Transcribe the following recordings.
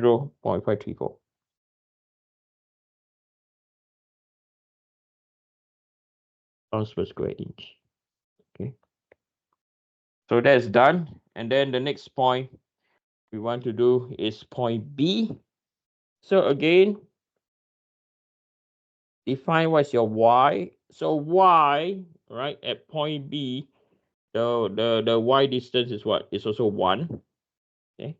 0.534. Pounds per square inch. Okay. So that's done. And then the next point we want to do is point B. So again, define what's your Y. So Y, right, at point B, the Y distance is what? It's also 1. Okay.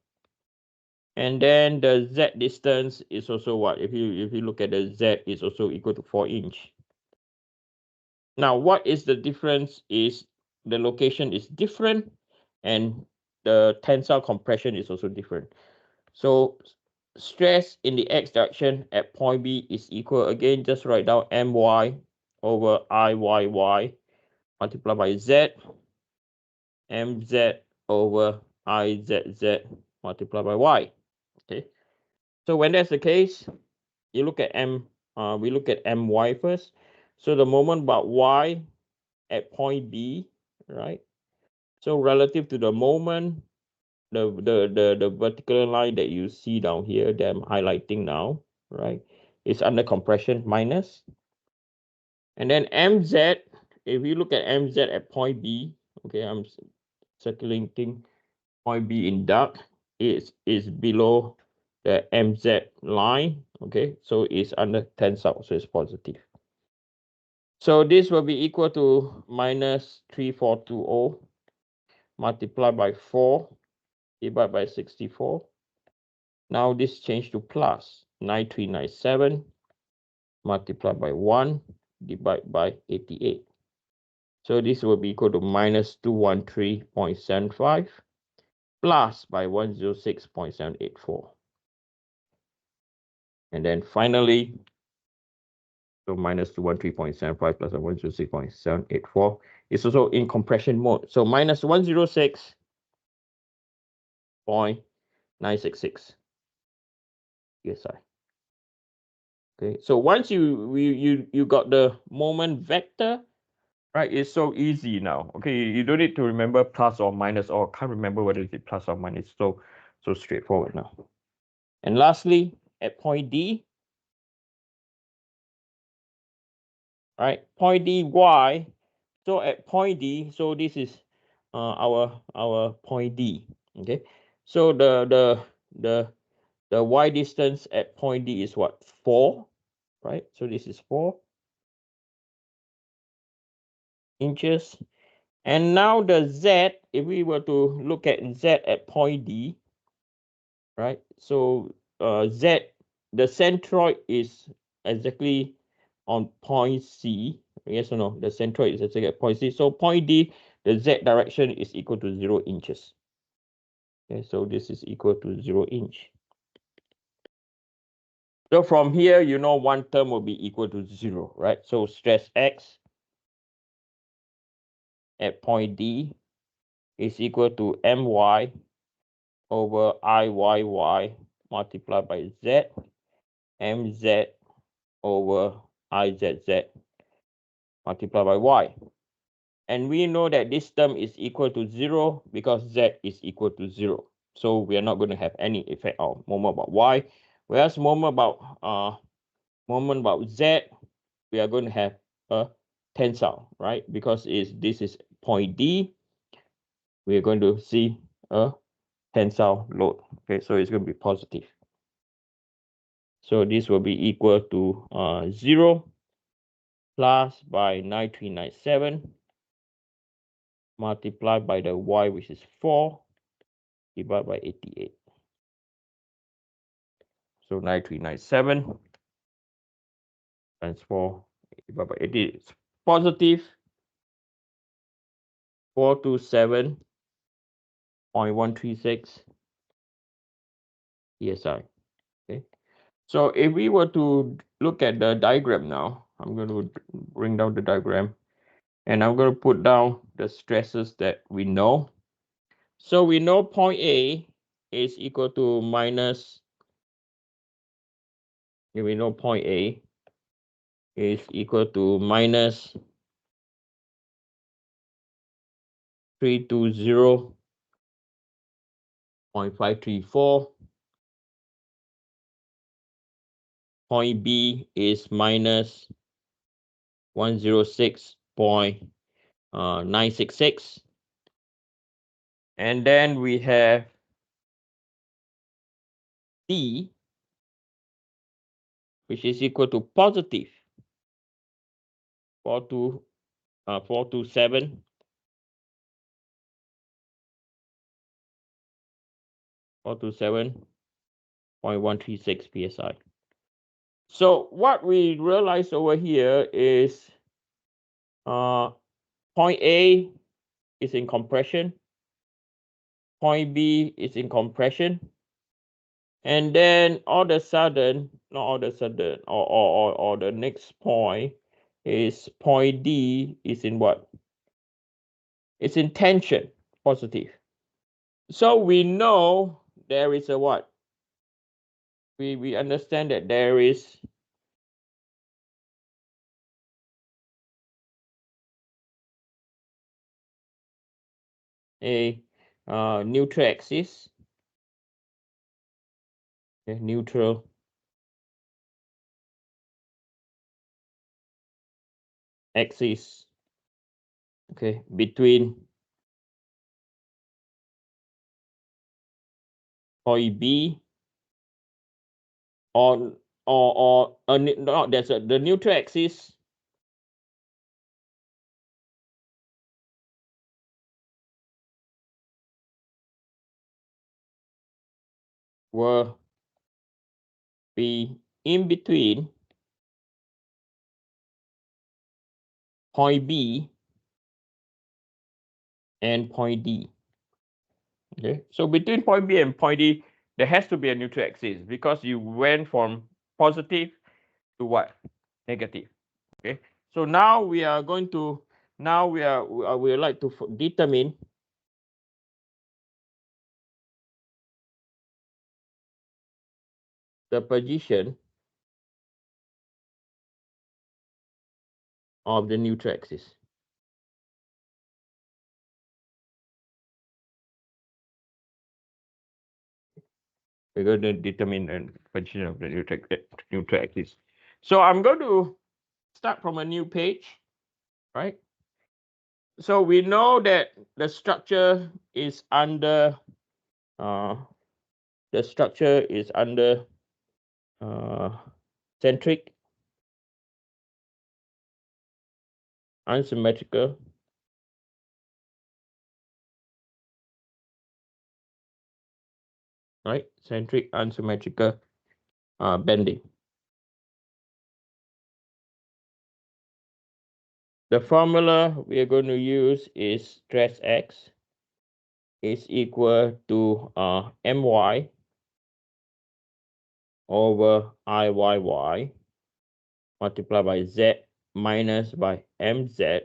And then the Z distance is also what? If you look at the Z, it's also equal to 4 inch. Now, what is the difference is the location is different and the tensile compression is also different. So stress in the X direction at point B is equal, again, just write down My over Iyy multiplied by Z, Mz over Izz multiplied by Y. Okay. So when that's the case, you look at we look at My first. So the moment about Y at point B, right? So relative to the moment, the vertical line that you see down here that I'm highlighting now, right, is under compression minus. And then Mz, if you look at Mz at point B, okay, I'm circulating point B in dark, is below the Mz line, okay, so it's under tensile, so it's positive. So this will be equal to minus 3420 multiplied by 4 divided by 64. Now this changed to plus 9397 multiplied by 1 divided by 88. So this will be equal to minus 213.75 plus by 106.784. And then finally, so minus 213.75 plus 106.784 is also in compression mode. So minus 106.966 psi. Okay, so once you got the moment vector, right, it's so easy now. Okay, you don't need to remember plus or minus, or can't remember whether it's plus or minus. So straightforward now. And lastly, at point D, right, point D, Y. So at point D, so this is our point D. Okay, so the Y distance at point D is what? 4, right? So this is 4 inches. And now the Z, if we were to look at Z at point D, right? So Z, the centroid is exactly on point C. Yes or no? The centroid is exactly at point C. So point D, the Z direction is equal to 0 inches. Okay, so this is equal to 0 inch. So from here, you know one term will be equal to 0, right? So stress X at point D is equal to My over Iyy multiplied by Z, Mz over Izz multiplied by Y. And we know that this term is equal to 0 because Z is equal to 0. So we are not going to have any effect on moment about Y. Whereas moment about Z, we are going to have a tensile, right? Because this is point D, we are going to see a tensile load. Okay, so it's going to be positive. So this will be equal to 0 plus by 9397 multiplied by the Y, which is 4, divided by 88. So 9397 times 4 divided by 88 is positive 427.136 psi. Okay. So if we were to look at the diagram now, I'm going to bring down the diagram and I'm going to put down the stresses that we know. So we know point A is equal to minus, we know point A is equal to minus 320.534 point B is minus 106.966. And then we have D, which is equal to positive 427 427.136 psi. So what we realize over here is point A is in compression, point B is in compression, and then all of a sudden, not all of a sudden, or the next point is point D is in what? It's in tension, positive. So we know there is a what? We understand that there is a neutral axis, a neutral axis, okay, between point B or no, there's the neutral axis will be in between point B and point D. Okay, so between point B and point D, there has to be a neutral axis because you went from positive to what? Negative. Okay, so now we are going to we would like to determine the position of the neutral axis. We're going to determine the position of the neutral axis. So I'm going to start from a new page, right? So we know that the structure is under centric, unsymmetrical, right? Centric, unsymmetrical bending. The formula we are going to use is stress X is equal to my over Iyy multiplied by Z minus by mz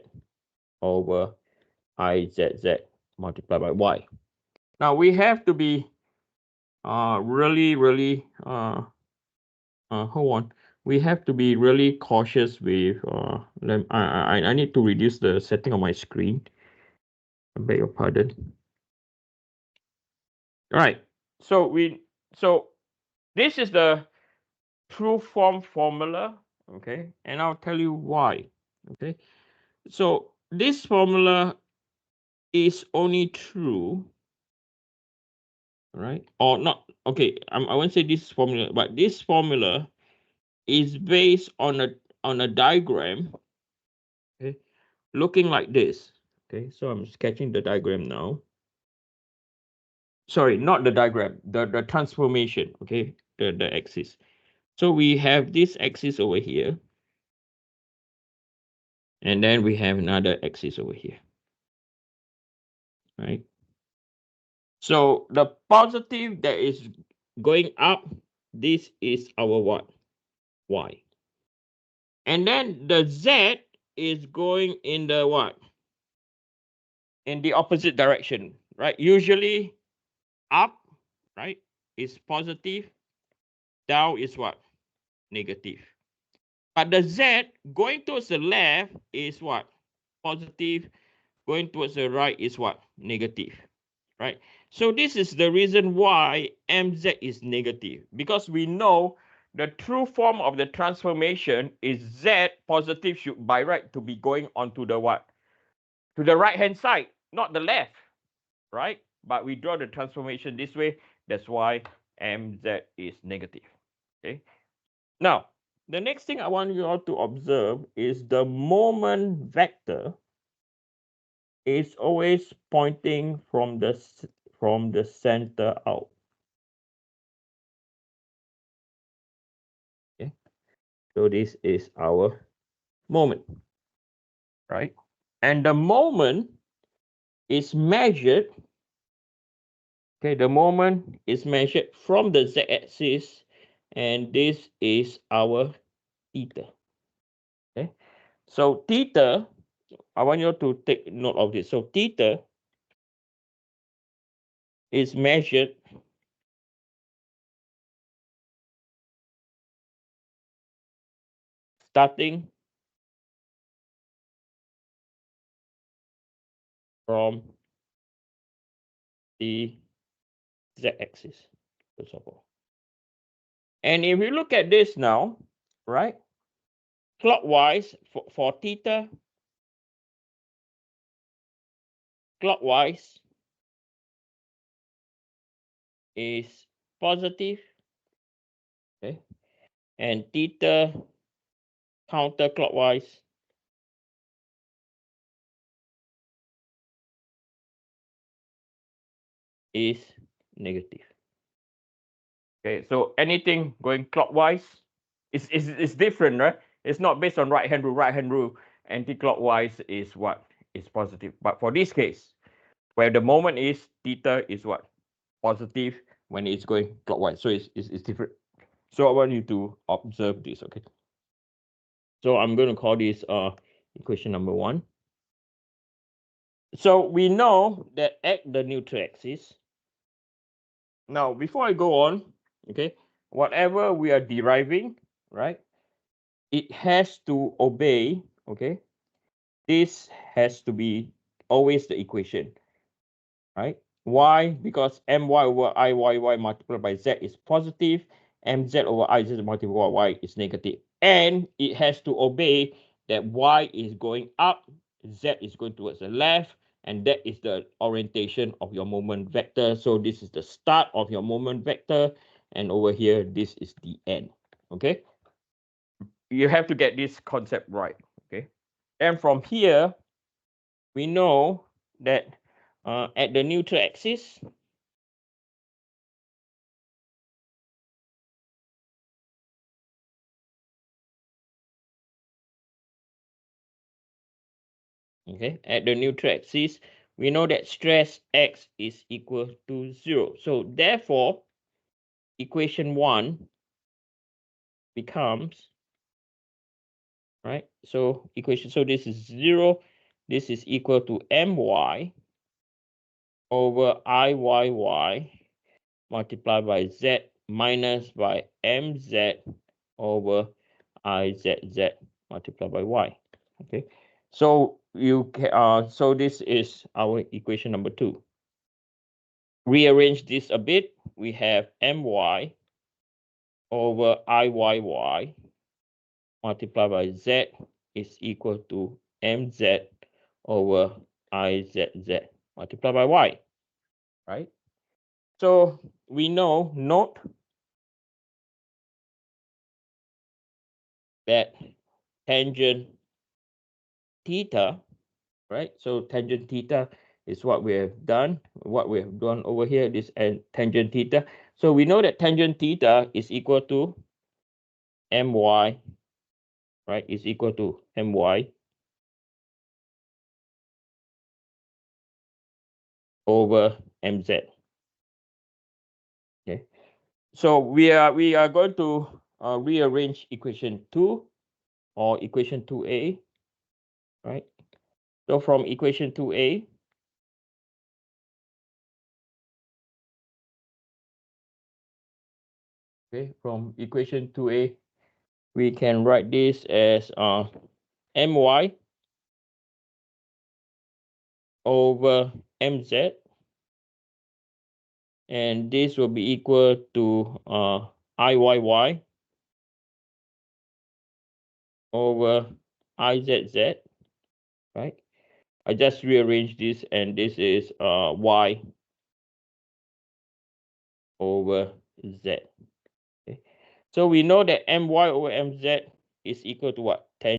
over Izz multiplied by y. Now we have to be really hold on. We have to be really cautious with I need to reduce the setting of my screen. I beg your pardon. All right. So this is the true form formula, okay? And I'll tell you why. Okay. So this formula is only true, right? Or not. Okay, I won't say this formula, but this formula is based on a diagram, okay, looking like this. Okay, so I'm sketching the diagram now. Sorry, not the diagram, the transformation, okay, the axis. So we have this axis over here, and then we have another axis over here, right? So the positive that is going up, this is our what? Y. And then the Z is going in the what? In the opposite direction, right? Usually up, right, is positive. Down is what? Negative. But the Z going towards the left is what? Positive. Going towards the right is what? Negative. Right? So this is the reason why MZ is negative. Because we know the true form of the transformation is Z positive should by right to be going onto the what? To the right hand side, not the left, right? But we draw the transformation this way. That's why MZ is negative. Okay. Now, the next thing I want you all to observe is the moment vector is always pointing from the center out. Okay. So this is our moment, right? And the moment is measured. Okay, the moment is measured from the z-axis, and this is our theta. Okay, so theta, I want you to take note of this. So theta is measured starting from the z-axis, first of all. And if you look at this now, right, clockwise for theta, clockwise is positive, okay, and theta counterclockwise is negative. Okay, so anything going clockwise is different, right? It's not based on right hand rule. Anti-clockwise is what? Is positive. But for this case, where the moment is, theta is what? Positive when it's going clockwise. So it's different. So I want you to observe this, okay? So I'm going to call this equation number 1. So we know that at the neutral axis. Now, before I go on, okay, whatever we are deriving, right, it has to obey, okay, this has to be always the equation, right? Why? Because my over iyy multiplied by z is positive, mz over iz multiplied by y is negative. And it has to obey that y is going up, z is going towards the left, and that is the orientation of your moment vector. So this is the start of your moment vector, and over here, this is the end, okay? You have to get this concept right, okay? And from here, we know that at the neutral axis, okay, at the neutral axis, we know that stress x is equal to 0. So therefore, equation 1 becomes, right? So this is 0. This is equal to my over iyy multiplied by z minus by mz over izz multiplied by y. Okay, so you can so this is our equation number 2. Rearrange this a bit. We have my over iyy multiplied by z is equal to mz over izz multiplied by y, right? So we know, note that tangent theta, right? So tangent theta is what we have done. What we have done over here is tangent theta. So we know that tangent theta is equal to my, right? Is equal to my over mz. Okay. So we are going to rearrange equation 2 or equation 2a, right? So from equation 2a, okay, from equation 2a, we can write this as my over mz, and this will be equal to iyy over IZZ, right? I just rearrange this, and this is Y over Z. Okay. So we know that MY over MZ is equal to what? 10